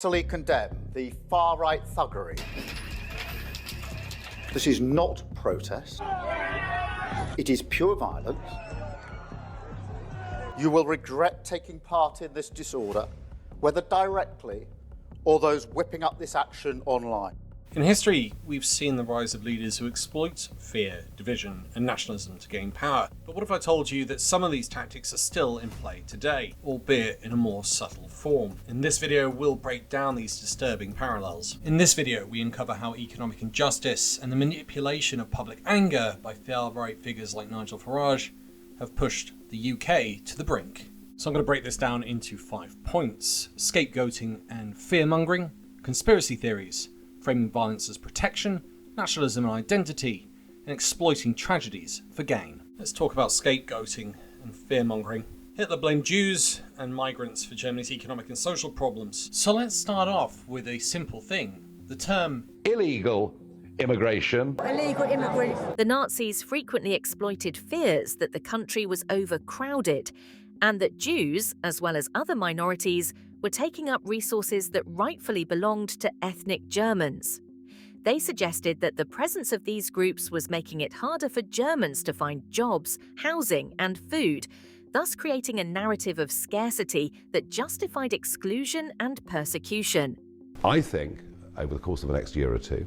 Utterly condemn the far-right thuggery. This is not protest. It is pure violence. You will regret taking part in this disorder, whether directly or those whipping up this action online. In history, we've seen the rise of leaders who exploit fear, division, and nationalism to gain power. But what if I told you that some of these tactics are still in play today, albeit in a more subtle form? In this video, we'll break down these disturbing parallels. In this video, we uncover how economic injustice and the manipulation of public anger by far-right figures like Nigel Farage have pushed the UK to the brink. So I'm going to break this down into 5 points: scapegoating and fear-mongering, conspiracy theories, framing violence as protection, nationalism and identity, and exploiting tragedies for gain. Let's talk about scapegoating and fear-mongering. Hitler blamed Jews and migrants for Germany's economic and social problems. So let's start off with a simple thing: the term illegal immigration. Illegal immigrants. The Nazis frequently exploited fears that the country was overcrowded and that Jews, as well as other minorities, were taking up resources that rightfully belonged to ethnic Germans. They suggested that the presence of these groups was making it harder for Germans to find jobs, housing, and food, thus creating a narrative of scarcity that justified exclusion and persecution. I think over the course of the next year or two,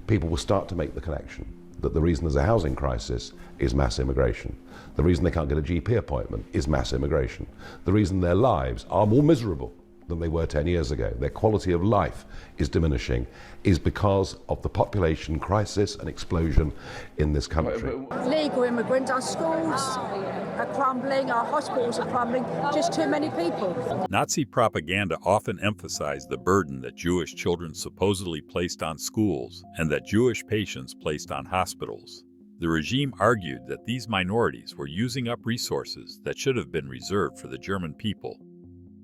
people will start to make the connection that the reason there's a housing crisis is mass immigration. The reason they can't get a GP appointment is mass immigration. The reason their lives are more miserable than they were 10 years ago, their quality of life is diminishing, is because of the population crisis and explosion in this country. Legal immigrants, our schools are crumbling, our hospitals are crumbling, just too many people. Nazi propaganda often emphasized the burden that Jewish children supposedly placed on schools and that Jewish patients placed on hospitals. The regime argued that these minorities were using up resources that should have been reserved for the German people,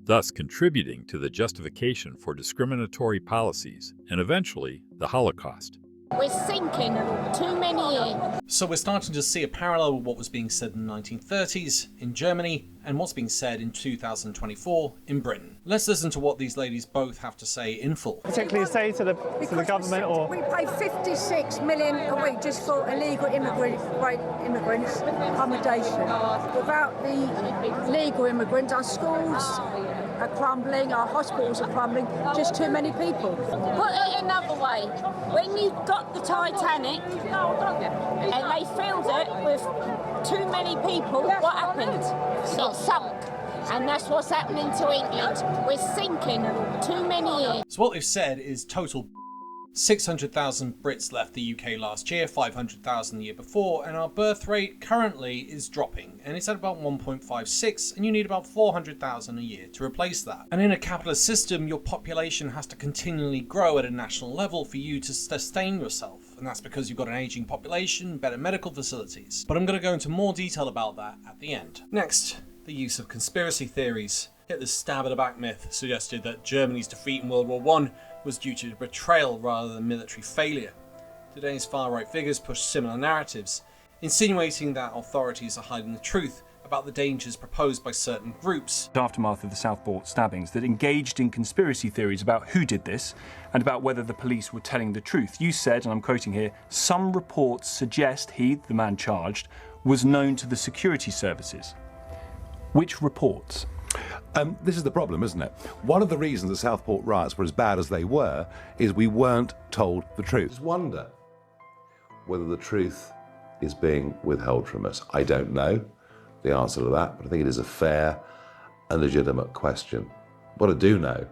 thus contributing to the justification for discriminatory policies and eventually the Holocaust. We're sinking too many in. So we're starting to see a parallel with what was being said in the 1930s in Germany and what's being said in 2024 in Britain. Let's listen to what these ladies both have to say in full. Particularly say to the government or... We pay 56 million a week just for illegal immigrants accommodation. Without the legal immigrants, our schools are crumbling, our hospitals are crumbling, just too many people. Put it another way, when you got the Titanic and they filled it with too many people, what happened? It sunk. And that's what's happening to England. We're sinking too many in. So what they've said is total 600,000 Brits left the UK last year, 500,000 the year before, and our birth rate currently is dropping, and it's at about 1.56, and you need about 400,000 a year to replace that. And in a capitalist system, your population has to continually grow at a national level for you to sustain yourself, and that's because you've got an aging population, better medical facilities. But I'm going to go into more detail about that at the end. Next, the use of conspiracy theories. Hitler's stab at the back myth suggested that Germany's defeat in World War I was due to betrayal rather than military failure. Today's far-right figures push similar narratives, insinuating that authorities are hiding the truth about the dangers proposed by certain groups. The aftermath of the Southport stabbings that engaged in conspiracy theories about who did this and about whether the police were telling the truth. You said, and I'm quoting here, some reports suggest he, the man charged, was known to the security services. Which reports? This is the problem, isn't it? One of the reasons the Southport riots were as bad as they were is we weren't told the truth. I just wonder whether the truth is being withheld from us. I don't know the answer to that, but I think it is a fair and legitimate question. What I do know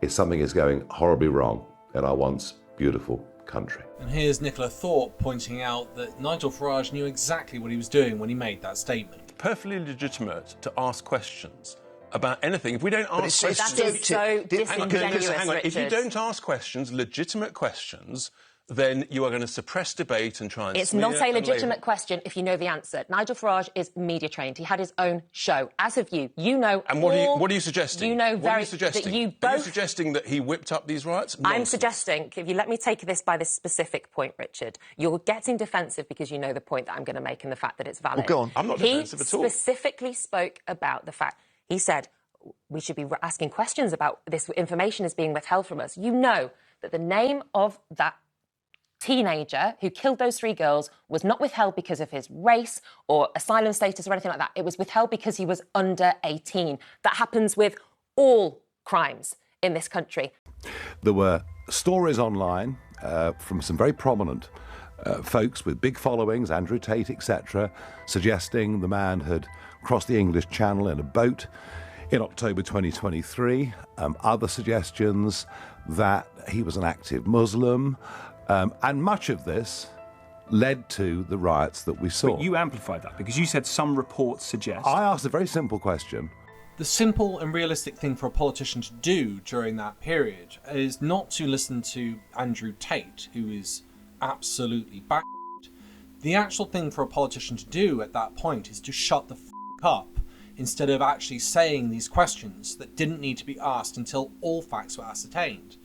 is something is going horribly wrong in our once beautiful country. And here's Nicola Thorpe pointing out that Nigel Farage knew exactly what he was doing when he made that statement. Perfectly legitimate to ask questions about anything. If we don't ask questions... That is so disingenuous, hang on. Richard. If you don't ask questions, legitimate questions, then you are going to suppress debate and try and It's not a legitimate question if you know the answer. Nigel Farage is media trained. He had his own show. As have you. You know. And what are you suggesting? You know what are you suggesting? that you both. Are you suggesting that he whipped up these riots? I'm Nonsense. suggesting, if you let me take this by this specific point, Richard, you're getting defensive because you know the point that I'm going to make and the fact that it's valid. Well, go on. I'm not defensive at all. He specifically spoke about the fact. He said, we should be asking questions about this information is being withheld from us. You know that the name of that teenager who killed those 3 girls was not withheld because of his race or asylum status or anything like that. It was withheld because he was under 18. That happens with all crimes in this country. There were stories online from some very prominent folks with big followings, Andrew Tate, etc., suggesting the man had crossed the English Channel in a boat in October 2023. Other suggestions that he was an active Muslim. And much of this led to the riots that we saw. But you amplified that because you said some reports suggest. I asked a very simple question. The simple and realistic thing for a politician to do during that period is not to listen to Andrew Tate, who is absolutely backed. The actual thing for a politician to do at that point is to shut the f*** up instead of actually saying these questions that didn't need to be asked until all facts were ascertained.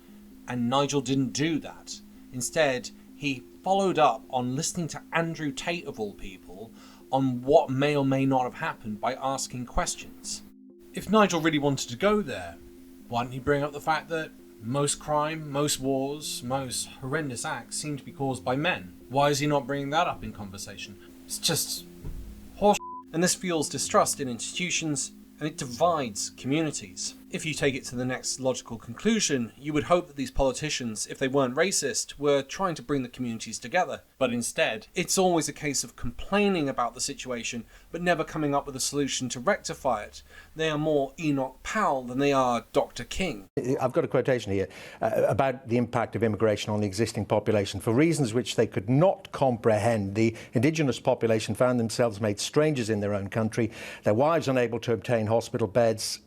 And Nigel didn't do that. Instead, he followed up on listening to Andrew Tate, of all people, on what may or may not have happened by asking questions. If Nigel really wanted to go there, why didn't he bring up the fact that most crime, most wars, most horrendous acts seem to be caused by men? Why is he not bringing that up in conversation? It's just horse. And this fuels distrust in institutions, and it divides communities. If you take it to the next logical conclusion, you would hope that these politicians, if they weren't racist, were trying to bring the communities together. But instead, it's always a case of complaining about the situation, but never coming up with a solution to rectify it. They are more Enoch Powell than they are Dr. King. I've got a quotation here about the impact of immigration on the existing population. For reasons which they could not comprehend, the indigenous population found themselves made strangers in their own country, their wives unable to obtain hospital beds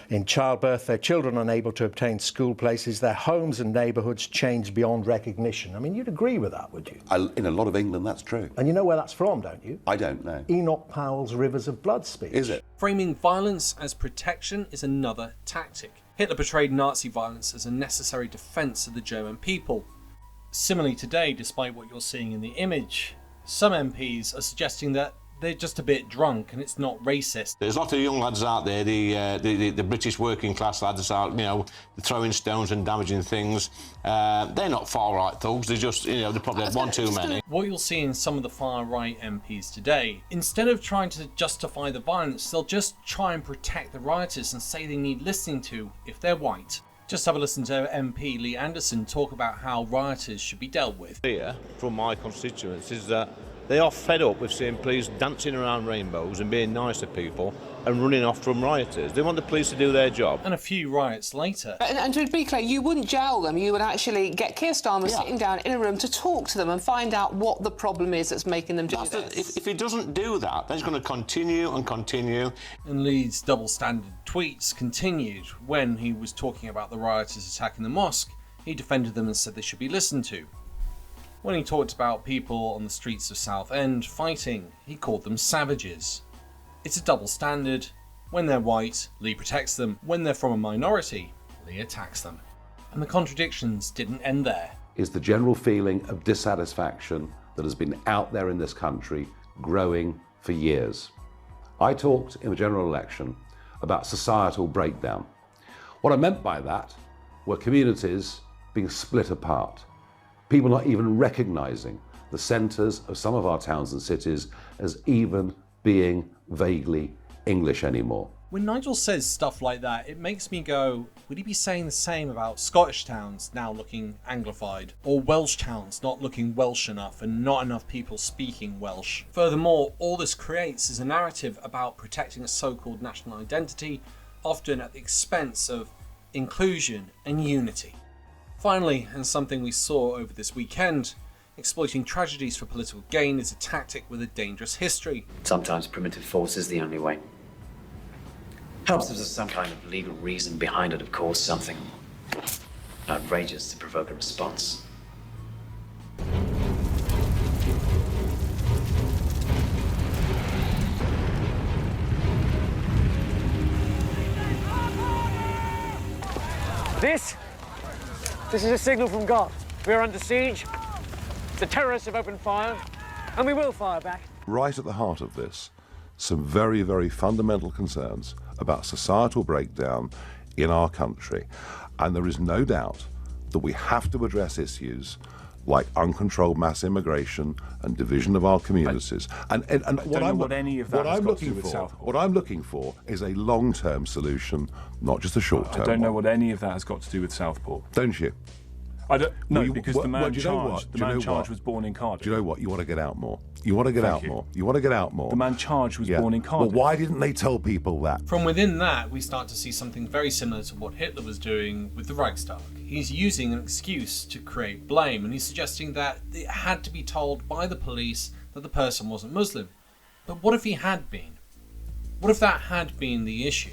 in childbirth, their children unable to obtain school places, their homes and neighbourhoods changed beyond recognition. I mean, you'd agree with that, would you? In a lot of England, that's true. And you know where that's from, don't you? I don't know. Enoch Powell's Rivers of Blood speech. Is it? Framing violence as protection is another tactic. Hitler portrayed Nazi violence as a necessary defence of the German people. Similarly today, despite what you're seeing in the image, some MPs are suggesting that they're just a bit drunk and it's not racist. There's a lot of young lads out there, the British working class lads out, throwing stones and damaging things. They're not far-right thugs, they're just, they probably had one too many. What you'll see in some of the far-right MPs today, instead of trying to justify the violence, they'll just try and protect the rioters and say they need listening to if they're white. Just have a listen to MP Lee Anderson talk about how rioters should be dealt with. Here, from my constituents, is that they are fed up with seeing police dancing around rainbows and being nice to people and running off from rioters. They want the police to do their job. And a few riots later. And to be clear, you wouldn't jail them, you would actually get Keir Starmer sitting down in a room to talk to them and find out what the problem is that's making them do this. If he doesn't do that, then he's going to continue and continue. And Lee's double-standard tweets continued. When he was talking about the rioters attacking the mosque, he defended them and said they should be listened to. When he talked about people on the streets of Southend fighting, he called them savages. It's a double standard. When they're white, Lee protects them. When they're from a minority, Lee attacks them. And the contradictions didn't end there. Is the general feeling of dissatisfaction that has been out there in this country growing for years. I talked in the general election about societal breakdown. What I meant by that were communities being split apart. People not even recognising the centres of some of our towns and cities as even being vaguely English anymore. When Nigel says stuff like that, it makes me go, would he be saying the same about Scottish towns now looking Anglified? Or Welsh towns not looking Welsh enough and not enough people speaking Welsh? Furthermore, all this creates is a narrative about protecting a so-called national identity, often at the expense of inclusion and unity. Finally, and something we saw over this weekend, exploiting tragedies for political gain is a tactic with a dangerous history. Sometimes primitive force is the only way. Helps if there's some kind of legal reason behind it, of course, something outrageous to provoke a response. This is a signal from God. We are under siege. The terrorists have opened fire, and we will fire back. Right at the heart of this, some very, very fundamental concerns about societal breakdown in our country. And there is no doubt that we have to address issues like uncontrolled mass immigration and division of our communities. And what I'm looking for is a long-term solution, not just a short-term. I don't know what any of that has got to do with Southport. Don't you? I don't. No, because the man charged was born in Cardiff. Do you know what? You want to get out more. You want to get out more. You want to get out more. The man charged was born in Cardiff. Well, why didn't they tell people that? From within that, we start to see something very similar to what Hitler was doing with the Reichstag. He's using an excuse to create blame, and he's suggesting that it had to be told by the police that the person wasn't Muslim. But what if he had been? What if that had been the issue?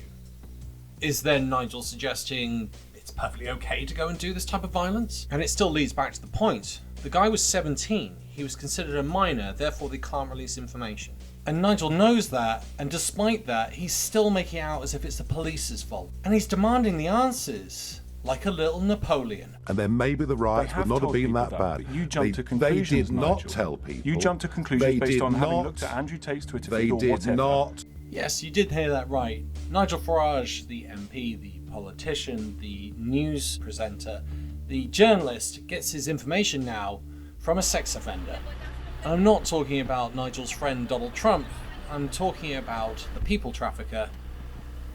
Is then Nigel suggesting it's perfectly okay to go and do this type of violence? And it still leads back to the point. The guy was 17. He was considered a minor, therefore they can't release information. And Nigel knows that, and despite that, he's still making out as if it's the police's fault. And he's demanding the answers, like a little Napoleon. And then maybe the riots would not have been that bad. You jumped to conclusions, They did not Nigel. tell people. You jumped to conclusions based on having looked at Andrew Tate's Twitter feed or whatever. They did not. Yes, you did hear that right. Nigel Farage, the MP, the politician, the news presenter, the journalist, gets his information now from a sex offender. And I'm not talking about Nigel's friend Donald Trump. I'm talking about the people trafficker,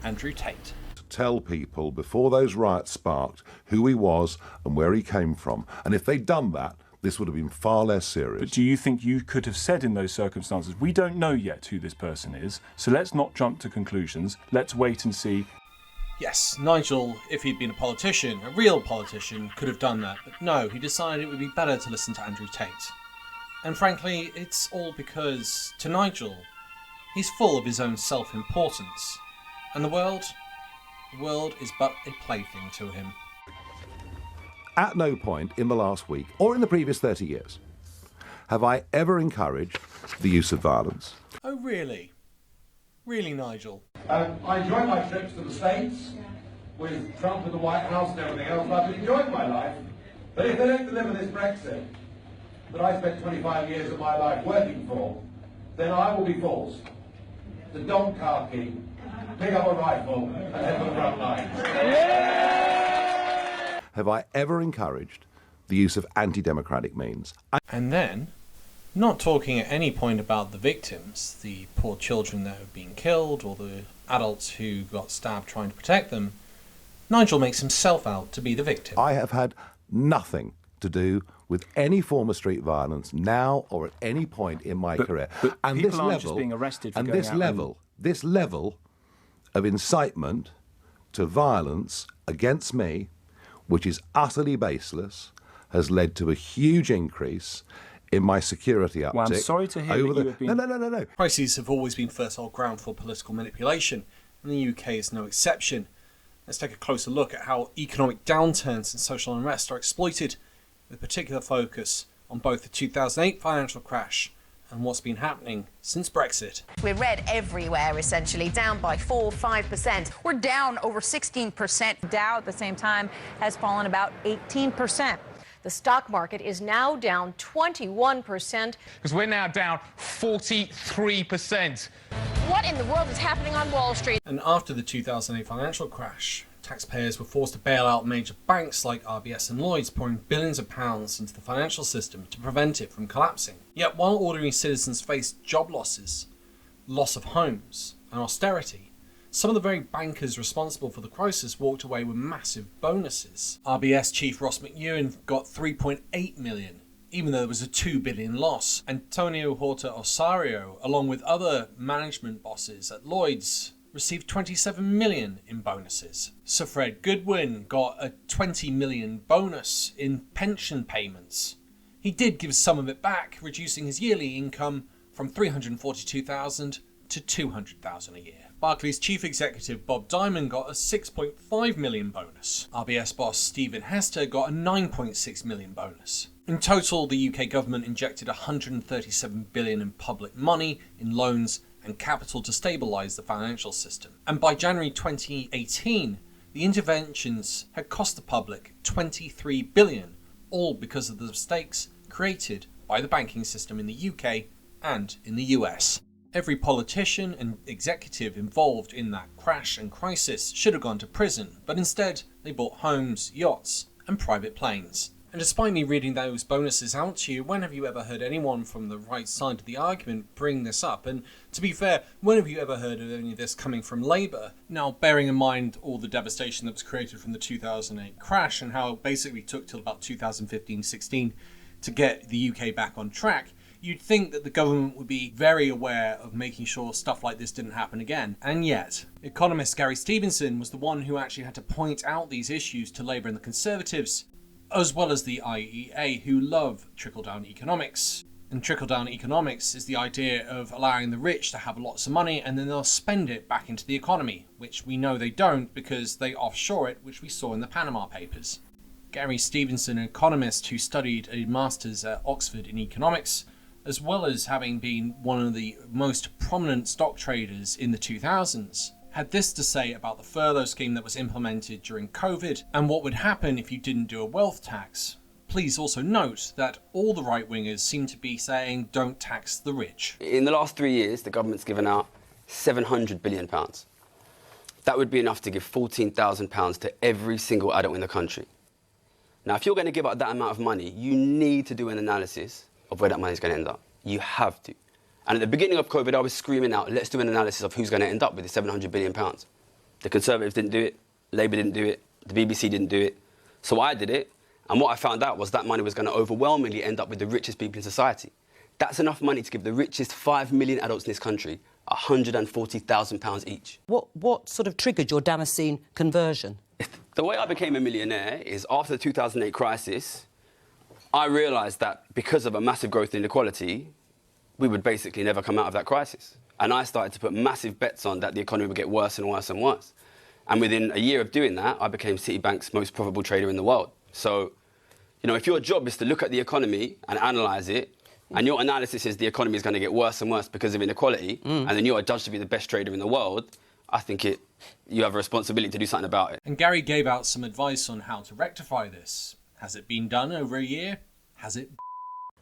Andrew Tate. To tell people before those riots sparked who he was and where he came from. And if they'd done that, this would have been far less serious. But do you think you could have said in those circumstances, we don't know yet who this person is, so let's not jump to conclusions, let's wait and see. Yes, Nigel, if he'd been a politician, a real politician, could have done that. But no, he decided it would be better to listen to Andrew Tate. And frankly, it's all because, to Nigel, he's full of his own self-importance. And the world is but a plaything to him. At no point in the last week, or in the previous 30 years, have I ever encouraged the use of violence. Oh, really? Really, Nigel? I enjoy my trips to the States with Trump in the White House and everything else. I've enjoyed my life. But if they don't deliver this Brexit that I spent 25 years of my life working for, then I will be forced to don khaki, pick up a rifle, and head for the front lines. Have I ever encouraged the use of anti-democratic means? And then, not talking at any point about the victims, the poor children that have been killed, or the adults who got stabbed trying to protect them, Nigel makes himself out to be the victim. I have had nothing to do with any form of street violence now or at any point in my career. And people aren't just being arrested for this level of incitement to violence against me, which is utterly baseless, has led to a huge increase in my security uptick. Well, I'm sorry to hear that you have been... No. Crises have always been fertile ground for political manipulation, and the UK is no exception. Let's take a closer look at how economic downturns and social unrest are exploited, with particular focus on both the 2008 financial crash and what's been happening since Brexit. We're red everywhere, essentially, down by 4-5%. We're down over 16%. Dow at the same time has fallen about 18%. The stock market is now down 21%. Because we're now down 43%. What in the world is happening on Wall Street? And after the 2008 financial crash, taxpayers were forced to bail out major banks like RBS and Lloyds, pouring billions of pounds into the financial system to prevent it from collapsing. Yet while ordinary citizens faced job losses, loss of homes, and austerity, some of the very bankers responsible for the crisis walked away with massive bonuses. RBS chief Ross McEwen got $3.8 million, even though there was a $2 billion loss. Antonio Horta Osario, along with other management bosses at Lloyds, received $27 million in bonuses. Sir Fred Goodwin got a $20 million bonus in pension payments. He did give some of it back, reducing his yearly income from $342,000 to $200,000 a year. Barclays chief executive Bob Diamond got a $6.5 million bonus. RBS boss Stephen Hester got a $9.6 million bonus. In total, the UK government injected $137 billion in public money in loans and capital to stabilise the financial system. And by January 2018, the interventions had cost the public $23 billion, all because of the mistakes created by the banking system in the UK and in the US. Every politician and executive involved in that crash and crisis should have gone to prison, but instead they bought homes, yachts, and private planes. And despite me reading those bonuses out to you, when have you ever heard anyone from the right side of the argument bring this up? And to be fair, when have you ever heard of any of this coming from Labour? Now, bearing in mind all the devastation that was created from the 2008 crash and how it basically took till about 2015-16 to get the UK back on track, you'd think that the government would be very aware of making sure stuff like this didn't happen again. And yet, economist Gary Stevenson was the one who actually had to point out these issues to Labour and the Conservatives, as well as the IEA, who love trickle-down economics. And trickle-down economics is the idea of allowing the rich to have lots of money and then they'll spend it back into the economy, which we know they don't because they offshore it, which we saw in the Panama Papers. Gary Stevenson, an economist who studied a master's at Oxford in economics, as well as having been one of the most prominent stock traders in the 2000s, had this to say about the furlough scheme that was implemented during COVID and what would happen if you didn't do a wealth tax. Please also note that all the right-wingers seem to be saying don't tax the rich. In the last 3 years, the government's given out £700 billion. That would be enough to give £14,000 to every single adult in the country. Now, if you're going to give out that amount of money, you need to do an analysis of where that money's going to end up. You have to. And at the beginning of COVID, I was screaming out, let's do an analysis of who's going to end up with the £700 billion. The Conservatives didn't do it, Labour didn't do it, the BBC didn't do it. So I did it, and what I found out was that money was going to overwhelmingly end up with the richest people in society. That's enough money to give the richest 5 million adults in this country £140,000 each. What sort of triggered your Damascene conversion? The way I became a millionaire is after the 2008 crisis, I realised that because of a massive growth in inequality, we would basically never come out of that crisis. And I started to put massive bets on that the economy would get worse and worse and worse. And within a year of doing that, I became Citibank's most profitable trader in the world. So, you know, if your job is to look at the economy and analyse it, and your analysis is the economy is going to get worse and worse because of inequality, and then you are judged to be the best trader in the world, I think you have a responsibility to do something about it. And Gary gave out some advice on how to rectify this. Has it been done over a year? Has it?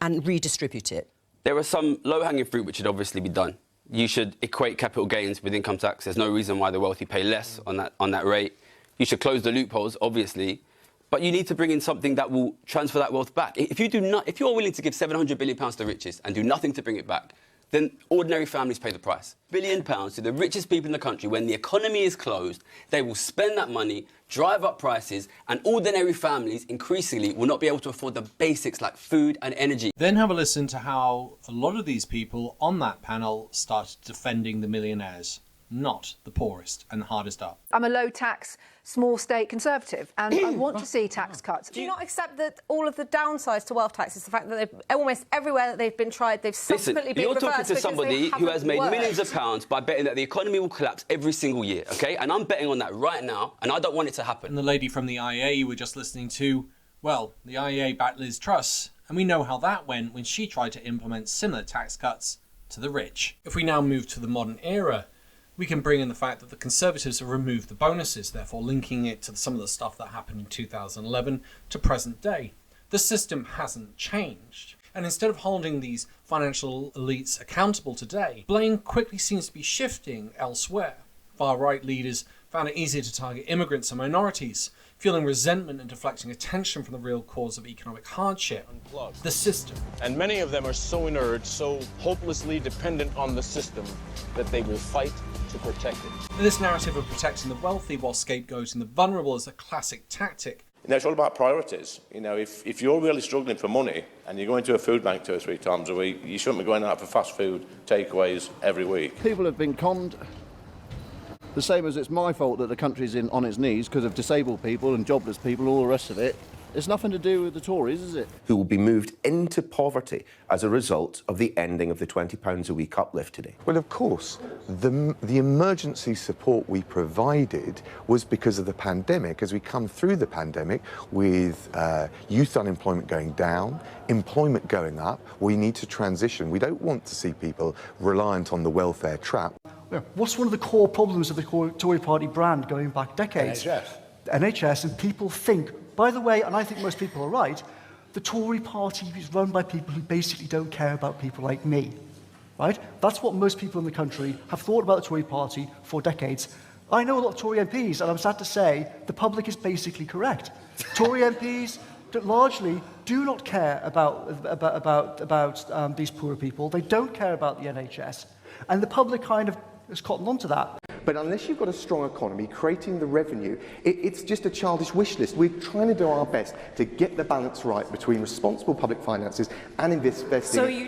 And redistribute it. There are some low-hanging fruit which should obviously be done. You should equate capital gains with income tax. There's no reason why the wealthy pay less on that rate. You should close the loopholes, obviously. But you need to bring in something that will transfer that wealth back. If you're willing to give £700 billion to the richest and do nothing to bring it back, then ordinary families pay the price. £1 billion to the richest people in the country. When the economy is closed, they will spend that money, drive up prices, and ordinary families increasingly will not be able to afford the basics like food and energy. Then have a listen to how a lot of these people on that panel started defending the millionaires, not the poorest and the hardest up. I'm a low-tax, small-state Conservative, and I want to see tax cuts. Do you not accept that all of the downsides to wealth tax is the fact that they've almost everywhere that they've been tried, they've subsequently been reversed? You're talking to somebody who has made millions of pounds by betting that the economy will collapse every single year, OK? And I'm betting on that right now, and I don't want it to happen. And the lady from the IEA you were just listening to, well, the IEA backed Liz Truss, and we know how that went when she tried to implement similar tax cuts to the rich. If we now move to the modern era, we can bring in the fact that the Conservatives have removed the bonuses, therefore linking it to some of the stuff that happened in 2011 to present day. The system hasn't changed. And instead of holding these financial elites accountable today, blame quickly seems to be shifting elsewhere. Far-right leaders found it easier to target immigrants and minorities, feeling resentment and deflecting attention from the real cause of economic hardship, the system. And many of them are so inert, so hopelessly dependent on the system, that they will fight to protect it. And this narrative of protecting the wealthy while scapegoating the vulnerable is a classic tactic. You know, it's all about priorities. You know, if you're really struggling for money and you're going to a food bank 2 or 3 times a week, you shouldn't be going out for fast food takeaways every week. People have been conned. The same as it's my fault that the country's on its knees because of disabled people and jobless people and all the rest of it. It's nothing to do with the Tories, is it? Who will be moved into poverty as a result of the ending of the £20 a week uplift today? Well, of course, the emergency support we provided was because of the pandemic. As we come through the pandemic with youth unemployment going down, employment going up, we need to transition. We don't want to see people reliant on the welfare trap. What's one of the core problems of the Tory party brand going back decades? NHS, and people think, by the way, and I think most people are right, the Tory party is run by people who basically don't care about people like me. right? That's what most people in the country have thought about the Tory party for decades. I know a lot of Tory MPs, and I'm sad to say the public is basically correct. Tory MPs largely do not care about these poor people. They don't care about the NHS, and the public kind of has cottoned onto that. But unless you've got a strong economy, creating the revenue, it's just a childish wish list. We're trying to do our best to get the balance right between responsible public finances and investing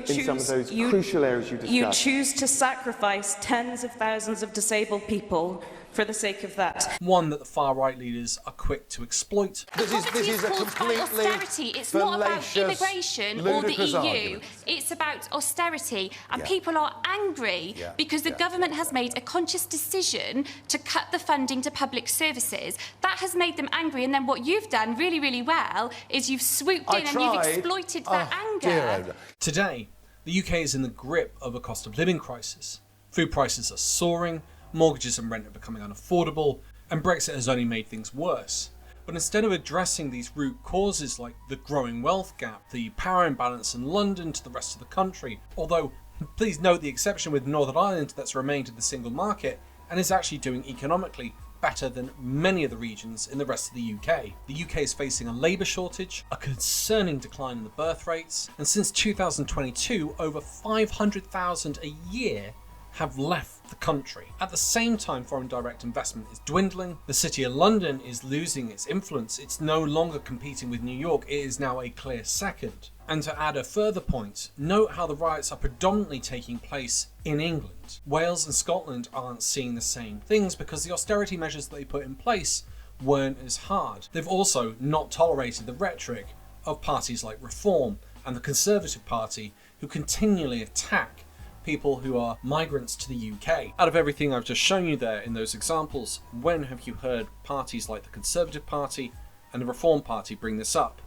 in some of those crucial areas you discussed. You choose to sacrifice tens of thousands of disabled people for the sake of that. One that the far-right leaders are quick to exploit. This is a completely austerity. It's not about immigration or the EU. Argument. It's about austerity. And people are angry because the government has made a conscious decision to cut the funding to public services. That has made them angry. And then what you've done really, really well is you've swooped in and you've exploited that anger. Today, the UK is in the grip of a cost of living crisis. Food prices are soaring, mortgages and rent are becoming unaffordable, and Brexit has only made things worse. But instead of addressing these root causes like the growing wealth gap, the power imbalance in London to the rest of the country, although please note the exception with Northern Ireland that's remained in the single market and is actually doing economically better than many of the regions in the rest of the UK. The UK is facing a labour shortage, a concerning decline in the birth rates, and since 2022 over 500,000 a year have left the country. At the same time, foreign direct investment is dwindling. The City of London is losing its influence. It's no longer competing with New York. It is now a clear second. And to add a further point, note how the riots are predominantly taking place in England. Wales and Scotland aren't seeing the same things because the austerity measures that they put in place weren't as hard. They've also not tolerated the rhetoric of parties like Reform and the Conservative Party, who continually attack people who are migrants to the UK. Out of everything I've just shown you there in those examples, when have you heard parties like the Conservative Party and the Reform Party bring this up?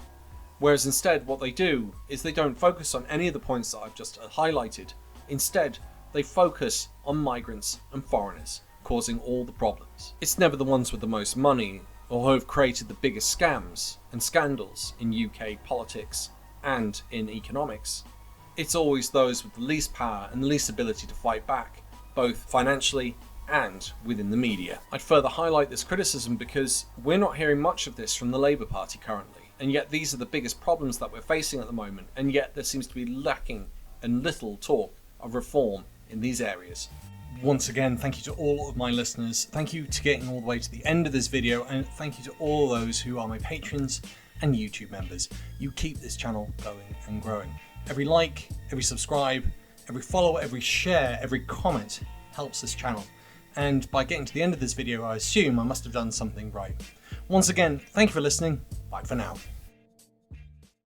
Whereas instead what they do is they don't focus on any of the points that I've just highlighted. Instead, they focus on migrants and foreigners, causing all the problems. It's never the ones with the most money or who have created the biggest scams and scandals in UK politics and in economics. It's always those with the least power and the least ability to fight back, both financially and within the media. I'd further highlight this criticism because we're not hearing much of this from the Labour Party currently, and yet these are the biggest problems that we're facing at the moment, and yet there seems to be lacking and little talk of reform in these areas. Once again, thank you to all of my listeners, thank you to getting all the way to the end of this video, and thank you to all those who are my patrons and YouTube members. You keep this channel going and growing. Every like, every subscribe, every follow, every share, every comment helps this channel. And by getting to the end of this video, I assume I must have done something right. Once again, thank you for listening. Bye for now.